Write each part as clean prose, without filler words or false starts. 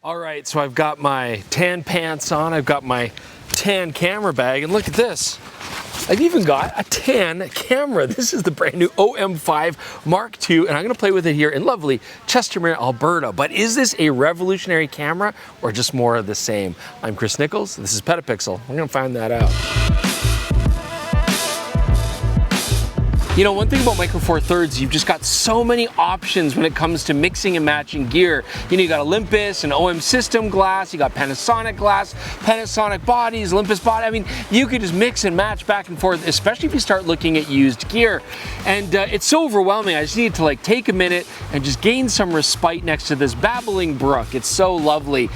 All right, so I've got my tan pants on, I've got my tan camera bag, and look at this. I've even got a tan camera. This is the brand new OM-5 Mark II, and I'm gonna play with it here in lovely Chestermere, Alberta. But is this a revolutionary camera or just more of the same? I'm Chris Niccolls, this is PetaPixel. We're gonna find that out. You know, one thing about Micro Four Thirds, you've just got so many options when it comes to mixing and matching gear. You know, you got Olympus and OM system glass, you got Panasonic glass, Panasonic bodies, Olympus body. I mean, you could just mix and match back and forth, especially if you start looking at used gear. And it's so overwhelming. I just need to like take a minute and just gain some respite next to this babbling brook. It's so lovely.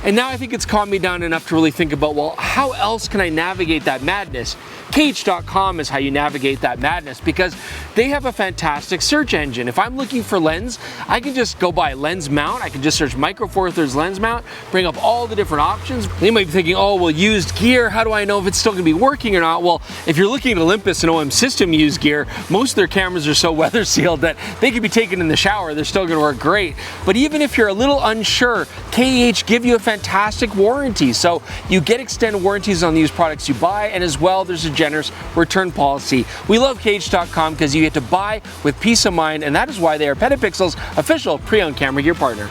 And now I think it's calmed me down enough to really think about, well, how else can I navigate that madness? KH.com is how you navigate that madness because they have a fantastic search engine. If I'm looking for lens, I can just go by lens mount. I can just search Micro Four Thirds lens mount, bring up all the different options. You might be thinking, oh, well, used gear, how do I know if it's still gonna be working or not? Well, if you're looking at Olympus and OM system used gear, most of their cameras are so weather sealed that they can be taken in the shower, they're still gonna work great. But even if you're a little unsure, KH give you a fantastic warranty. So you get extended warranties on the used products you buy, and as well, there's a generous return policy. We love KH.com because you get to buy with peace of mind, and that is why they are PetaPixel's official pre-owned camera gear partner.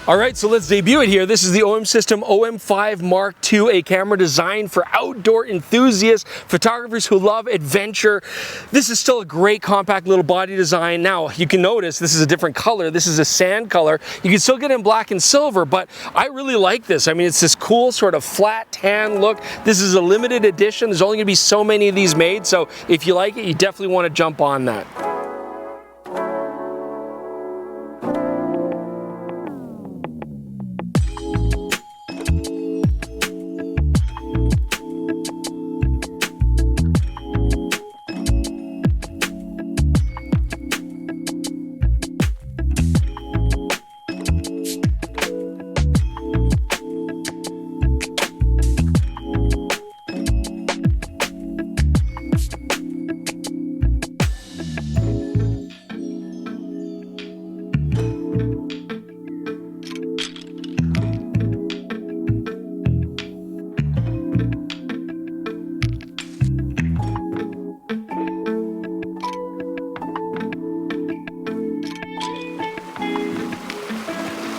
All right, so let's debut it here. This is the OM System OM-5 Mark II, a camera designed for outdoor enthusiasts, photographers who love adventure. This is still a great compact little body design. Now, you can notice this is a different color. This is a sand color. You can still get it in black and silver, but I really like this. I mean, it's this cool sort of flat tan look. This is a limited edition. There's only gonna be so many of these made, so if you like it, you definitely wanna jump on that.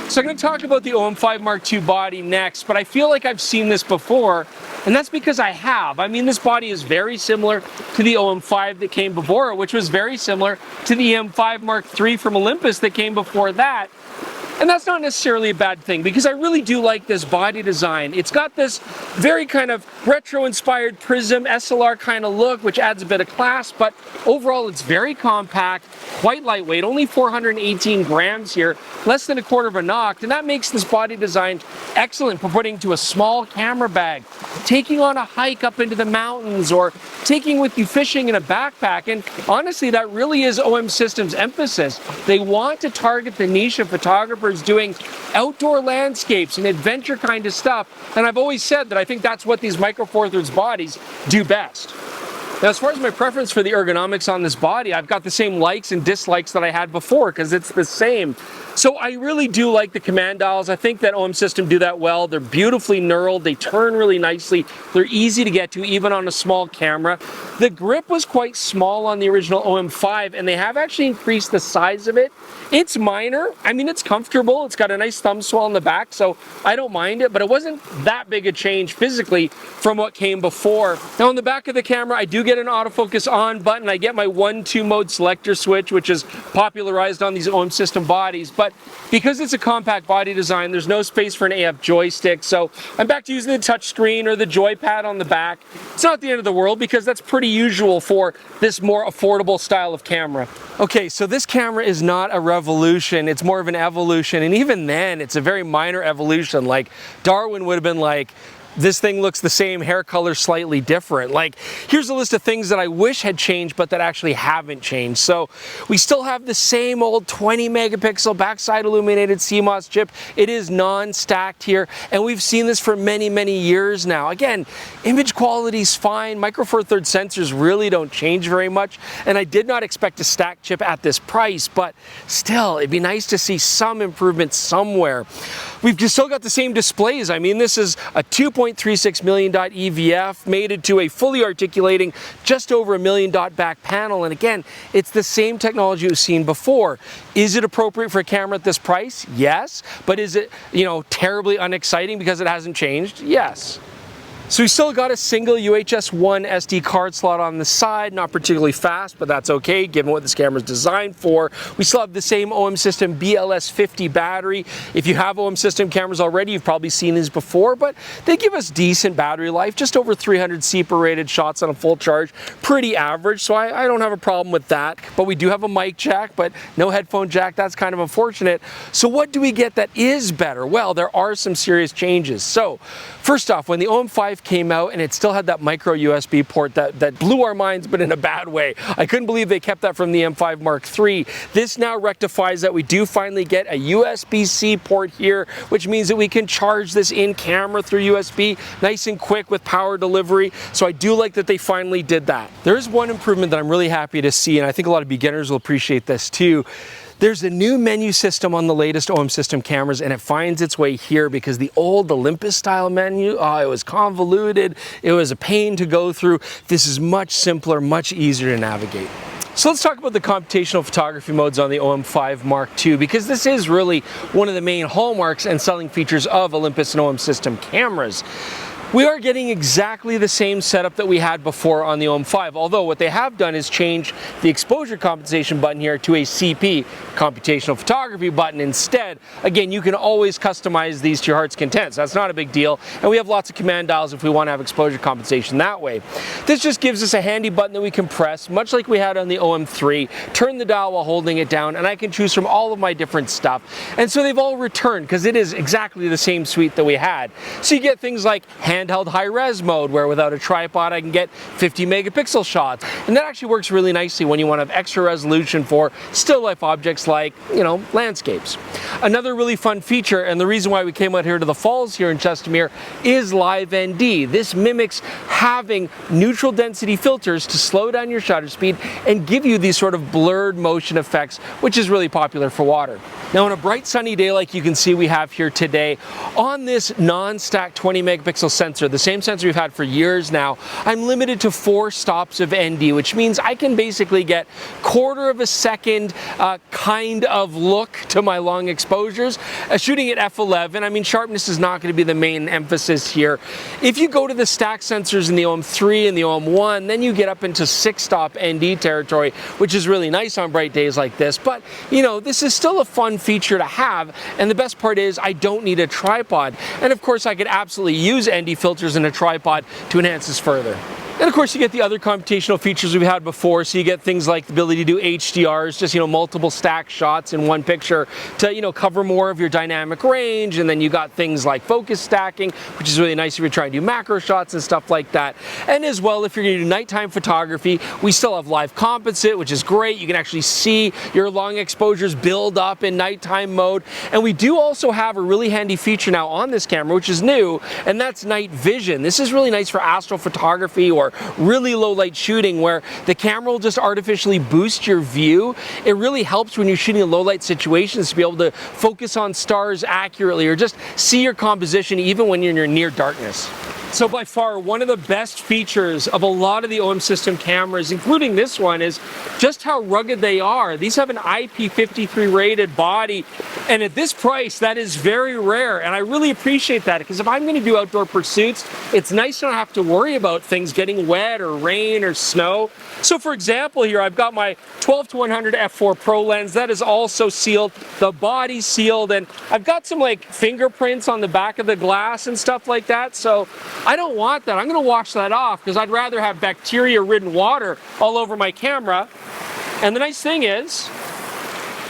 So I'm going to talk about the OM-5 Mark II body next, but I feel like I've seen this before, and that's because I have. I mean, this body is very similar to the OM-5 that came before it, which was very similar to the E-M5 Mark III from Olympus that came before that. And that's not necessarily a bad thing because I really do like this body design. It's got this very kind of retro-inspired prism SLR kind of look, which adds a bit of class, but overall it's very compact, quite lightweight, only 418 grams here, less than a quarter of a knock, and that makes this body design excellent for putting to a small camera bag, taking on a hike up into the mountains, or taking with you fishing in a backpack. And honestly, that really is OM System's emphasis. They want to target the niche of photographers doing outdoor landscapes and adventure kind of stuff, and I've always said that I think that's what these Micro Four Thirds bodies do best. Now, as far as my preference for the ergonomics on this body, I've got the same likes and dislikes that I had before because it's the same. So I really do like the command dials. I think that OM System do that well. They're beautifully knurled. They turn really nicely. They're easy to get to, even on a small camera. The grip was quite small on the original OM-5, and they have actually increased the size of it. It's minor. I mean, it's comfortable. It's got a nice thumb swell on the back, so I don't mind it, but it wasn't that big a change physically from what came before. Now, on the back of the camera, I do get an autofocus on button. I get my 1-2 mode selector switch, which is popularized on these OM System bodies, but because it's a compact body design, there's no space for an AF joystick, so I'm back to using the touch screen or the joypad on the back. It's not the end of the world because that's pretty usual for this more affordable style of camera. Okay, so this camera is not a revolution, it's more of an evolution, and even then, it's a very minor evolution. Like, Darwin would have been like, this thing looks the same, hair color slightly different. Like, here's a list of things that I wish had changed, but that actually haven't changed. So we still have the same old 20 megapixel backside illuminated CMOS chip. It is non-stacked here, and we've seen this for many, many years now. Again, image quality is fine. Micro Four Thirds sensors really don't change very much, and I did not expect a stacked chip at this price, but still, it'd be nice to see some improvement somewhere. We've just still got the same displays. I mean, this is a 2.36 million dot EVF mated to a fully articulating just over a million dot back panel. And again, it's the same technology we've seen before. Is it appropriate for a camera at this price? Yes. But is it, terribly unexciting because it hasn't changed? Yes. So we still got a single UHS 1 SD card slot on the side, not particularly fast, but that's okay given what this camera is designed for. We still have the same OM System BLS50 battery. If you have OM System cameras already, you've probably seen these before, but they give us decent battery life, just over 300 CPA rated shots on a full charge, pretty average, so I don't have a problem with that. But we do have a mic jack, but no headphone jack. That's kind of unfortunate. So what do we get that is better? Well, there are some serious changes. So first off, when the OM-5 came out and it still had that micro USB port that blew our minds, but in a bad way. I couldn't believe they kept that from the M5 Mark III. This now rectifies that. We do finally get a USB-C port here, which means that we can charge this in camera through USB, nice and quick with power delivery. So I do like that they finally did that. There is one improvement that I'm really happy to see, and I think a lot of beginners will appreciate this too. There's a new menu system on the latest OM System cameras, and it finds its way here because the old Olympus style menu, it was convoluted, it was a pain to go through. This is much simpler, much easier to navigate. So let's talk about the computational photography modes on the OM-5 Mark II, because this is really one of the main hallmarks and selling features of Olympus and OM System cameras. We are getting exactly the same setup that we had before on the OM-5, although what they have done is change the exposure compensation button here to a CP, computational photography button instead. Again, you can always customize these to your heart's content, so that's not a big deal, and we have lots of command dials if we want to have exposure compensation that way. This just gives us a handy button that we can press, much like we had on the OM-3, turn the dial while holding it down, and I can choose from all of my different stuff. And so they've all returned, because it is exactly the same suite that we had. So you get things like handheld high-res mode, where without a tripod I can get 50 megapixel shots. And that actually works really nicely when you want to have extra resolution for still life objects like, landscapes. Another really fun feature, and the reason why we came out here to the falls here in Chestermere, is Live ND. This mimics having neutral density filters to slow down your shutter speed and give you these sort of blurred motion effects, which is really popular for water. Now on a bright sunny day like you can see we have here today, on this non-stacked 20 megapixel sensor, the same sensor we've had for years now, I'm limited to 4 stops of ND, which means I can basically get quarter of a second kind of look to my long exposures. Shooting at f11, I mean sharpness is not going to be the main emphasis here. If you go to the stacked sensors in the OM-3 and the OM-1, then you get up into 6-stop ND territory, which is really nice on bright days like this. But this is still a fun feature to have, and the best part is I don't need a tripod. And of course I could absolutely use ND filters in a tripod to enhance this further. And of course you get the other computational features we've had before, so you get things like the ability to do HDRs, just multiple stack shots in one picture to cover more of your dynamic range, and then you got things like focus stacking, which is really nice if you're trying to do macro shots and stuff like that. And as well, if you're going to do nighttime photography, we still have live composite, which is great. You can actually see your long exposures build up in nighttime mode. And we do also have a really handy feature now on this camera, which is new, and that's night vision. This is really nice for astrophotography or really low light shooting, where the camera will just artificially boost your view. It really helps when you're shooting in low light situations to be able to focus on stars accurately or just see your composition even when you're near darkness. So by far, one of the best features of a lot of the OM System cameras, including this one, is just how rugged they are. These have an IP53 rated body, and at this price, that is very rare, and I really appreciate that, because if I'm going to do outdoor pursuits, it's nice to not have to worry about things getting wet or rain or snow. So for example here, I've got my 12-100 f4 Pro lens. That is also sealed, the body's sealed, and I've got some fingerprints on the back of the glass and stuff like that, so I don't want that. I'm going to wash that off because I'd rather have bacteria-ridden water all over my camera. And the nice thing is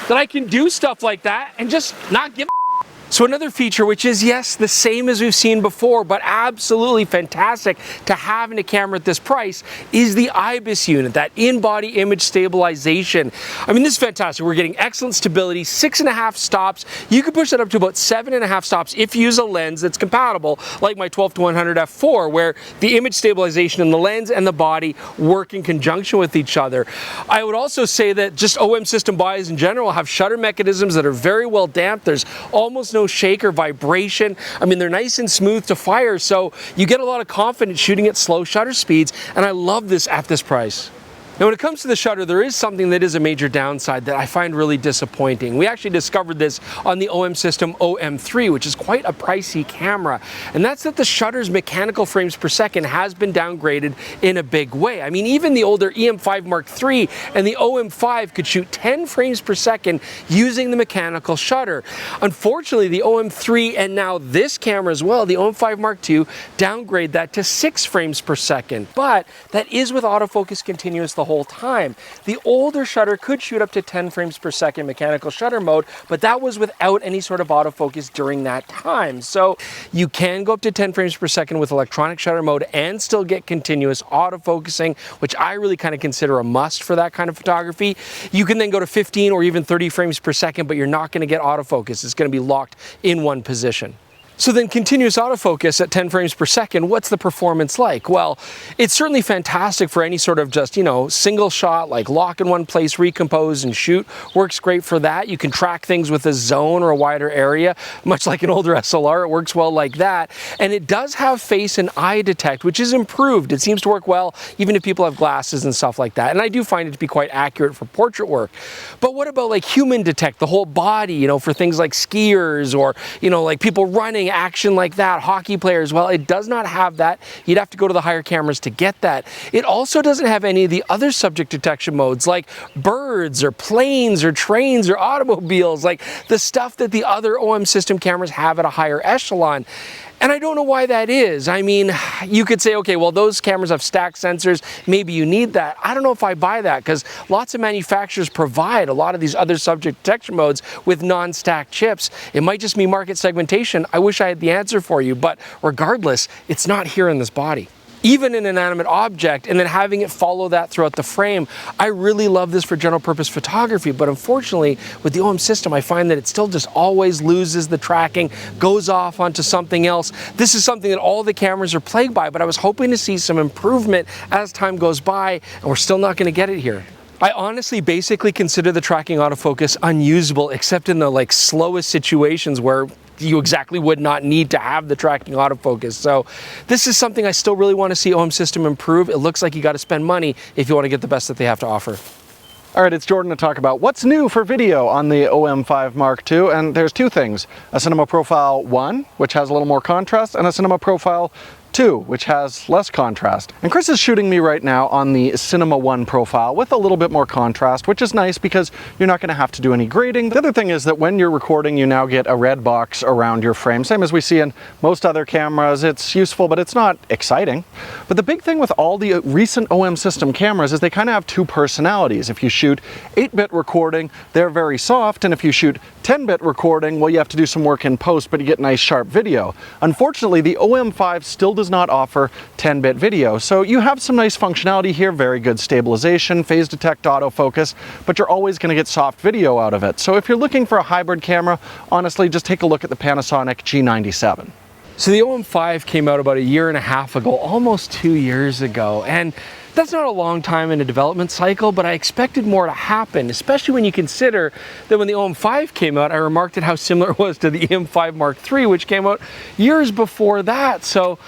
that I can do stuff like that and just not give a So another feature, which is, yes, the same as we've seen before, but absolutely fantastic to have in a camera at this price, is the IBIS unit, that in-body image stabilization. I mean, this is fantastic. We're getting excellent stability, 6.5 stops. You can push that up to about 7.5 stops if you use a lens that's compatible, like my 12-100 f4, where the image stabilization in the lens and the body work in conjunction with each other. I would also say that just OM system bodies in general have shutter mechanisms that are very well damped. There's almost no shake or vibration. I mean, they're nice and smooth to fire, so you get a lot of confidence shooting at slow shutter speeds, and I love this at this price. Now, when it comes to the shutter, there is something that is a major downside that I find really disappointing. We actually discovered this on the OM system OM-3, which is quite a pricey camera, and that's that the shutter's mechanical frames per second has been downgraded in a big way. I mean, even the older E-M5 Mark III and the OM-5 could shoot 10 frames per second using the mechanical shutter. Unfortunately, the OM-3 and now this camera as well, the OM-5 Mark II, downgrade that to 6 frames per second, but that is with autofocus continuous the whole time. The older shutter could shoot up to 10 frames per second mechanical shutter mode, but that was without any sort of autofocus during that time. So you can go up to 10 frames per second with electronic shutter mode and still get continuous autofocusing, which I really kind of consider a must for that kind of photography. You can then go to 15 or even 30 frames per second, but you're not going to get autofocus. It's going to be locked in one position. So then continuous autofocus at 10 frames per second, what's the performance like? Well, it's certainly fantastic for any sort of just, single shot, like lock in one place, recompose and shoot. Works great for that. You can track things with a zone or a wider area, much like an older SLR. It works well like that. And it does have face and eye detect, which is improved. It seems to work well, even if people have glasses and stuff like that. And I do find it to be quite accurate for portrait work. But what about like human detect, the whole body, for things like skiers or, like people running, action like that, hockey players? Well, it does not have that. You'd have to go to the higher cameras to get that. It also doesn't have any of the other subject detection modes like birds or planes or trains or automobiles, like the stuff that the other OM system cameras have at a higher echelon. And I don't know why that is. I mean, you could say, okay, well, those cameras have stacked sensors. Maybe you need that. I don't know if I buy that because lots of manufacturers provide a lot of these other subject detection modes with non-stacked chips. It might just be market segmentation. I wish I had the answer for you, but regardless, it's not here in this body. Even an inanimate object, and then having it follow that throughout the frame. I really love this for general purpose photography, but unfortunately with the OM system, I find that it still just always loses the tracking, goes off onto something else. This is something that all the cameras are plagued by, but I was hoping to see some improvement as time goes by, and we're still not going to get it here. I honestly basically consider the tracking autofocus unusable, except in the slowest situations where you exactly would not need to have the tracking autofocus. So this is something I still really want to see OM system improve. It looks like you got to spend money if you want to get the best that they have to offer. All right, it's Jordan to talk about what's new for video on the OM-5 Mark II, and there's two things: a Cinema Profile 1, which has a little more contrast, and a Cinema Profile 2, which has less contrast. And Chris is shooting me right now on the Cinema 1 profile with a little bit more contrast, which is nice because you're not going to have to do any grading. The other thing is that when you're recording, you now get a red box around your frame, same as we see in most other cameras. It's useful, but it's not exciting. But the big thing with all the recent OM system cameras is they kind of have two personalities. If you shoot 8-bit recording, they're very soft, and if you shoot 10-bit recording, well, you have to do some work in post, but you get nice sharp video. Unfortunately, the OM-5 still does not offer 10-bit video, so you have some nice functionality here, very good stabilization, phase detect, autofocus, but you're always going to get soft video out of it. So if you're looking for a hybrid camera, honestly, just take a look at the Panasonic G97. So the OM-5 came out about 1.5 years ago, almost 2 years ago, and that's not a long time in a development cycle, but I expected more to happen, especially when you consider that when the OM-5 came out, I remarked at how similar it was to the E-M5 Mark III, which came out years before that. So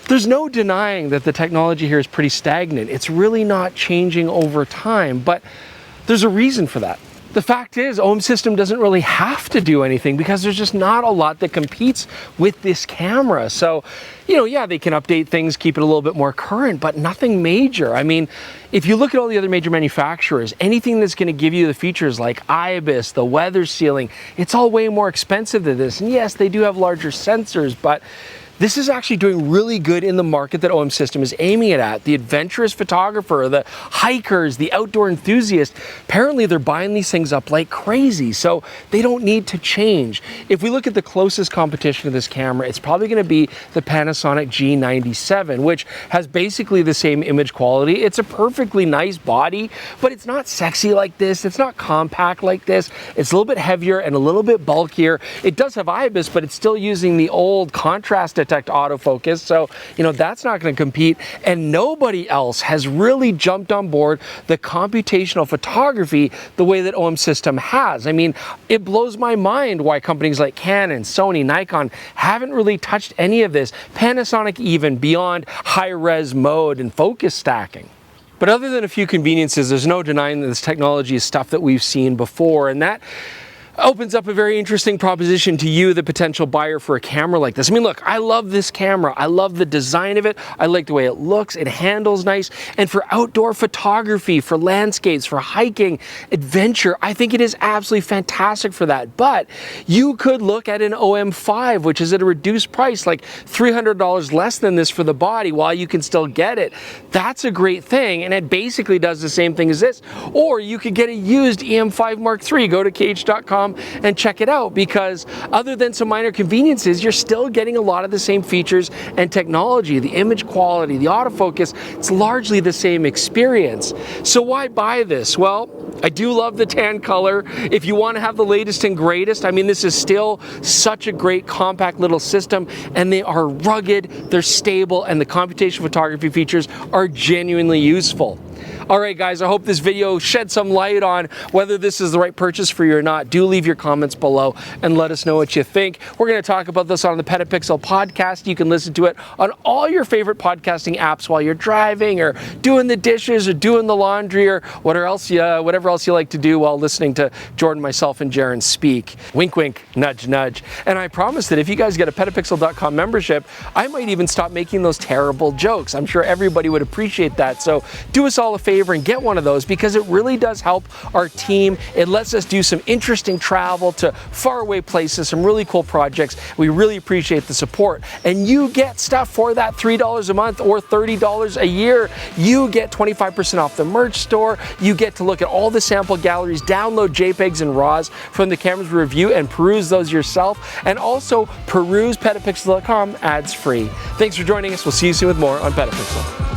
there's no denying that the technology here is pretty stagnant. It's really not changing over time, but there's a reason for that. The fact is, OM system doesn't really have to do anything because there's just not a lot that competes with this camera. So, yeah, they can update things, keep it a little bit more current, but nothing major. I mean, if you look at all the other major manufacturers, anything that's going to give you the features like IBIS, the weather sealing, it's all way more expensive than this. And yes, they do have larger sensors, but this is actually doing really good in the market that OM System is aiming it at. The adventurous photographer, the hikers, the outdoor enthusiast, apparently they're buying these things up like crazy, so they don't need to change. If we look at the closest competition to this camera, it's probably going to be the Panasonic G97, which has basically the same image quality. It's a perfectly nice body, but it's not sexy like this. It's not compact like this. It's a little bit heavier and a little bit bulkier. It does have IBIS, but it's still using the old contrast detect autofocus, so that's not going to compete. And nobody else has really jumped on board the computational photography the way that OM System has. I mean, it blows my mind why companies like Canon, Sony, Nikon haven't really touched any of this. Panasonic even, beyond high-res mode and focus stacking. But other than a few conveniences, there's no denying that this technology is stuff that we've seen before, and that opens up a very interesting proposition to you, the potential buyer for a camera like this. I mean, look, I love this camera. I love the design of it. I like the way it looks. It handles nice. And for outdoor photography, for landscapes, for hiking, adventure, I think it is absolutely fantastic for that. But you could look at an OM-5, which is at a reduced price, like $300 less than this for the body, while you can still get it. That's a great thing, and it basically does the same thing as this. Or you could get a used E-M5 Mark III. Go to cage.com and check it out, because other than some minor conveniences, you're still getting a lot of the same features and technology. The image quality, the autofocus, it's largely the same experience. So why buy this? Well, I do love the tan color. If you want to have the latest and greatest, I mean, this is still such a great compact little system, and they are rugged, they're stable, and the computational photography features are genuinely useful. All right, guys, I hope this video shed some light on whether this is the right purchase for you or not. Do leave your comments below and let us know what you think. We're going to talk about this on the PetaPixel podcast. You can listen to it on all your favorite podcasting apps while you're driving or doing the dishes or doing the laundry or whatever else you like to do while listening to Jordan, myself, and Jaron speak. Wink, wink, nudge, nudge. And I promise that if you guys get a PetaPixel.com membership, I might even stop making those terrible jokes. I'm sure everybody would appreciate that. So do us all a favor and get one of those, because it really does help our team. It lets us do some interesting travel to faraway places, some really cool projects. We really appreciate the support. And you get stuff for that $3 a month or $30 a year. You get 25% off the merch store. You get to look at all the sample galleries, download JPEGs and RAWs from the cameras we review and peruse those yourself. And also peruse PetaPixel.com ads free. Thanks for joining us. We'll see you soon with more on PetaPixel.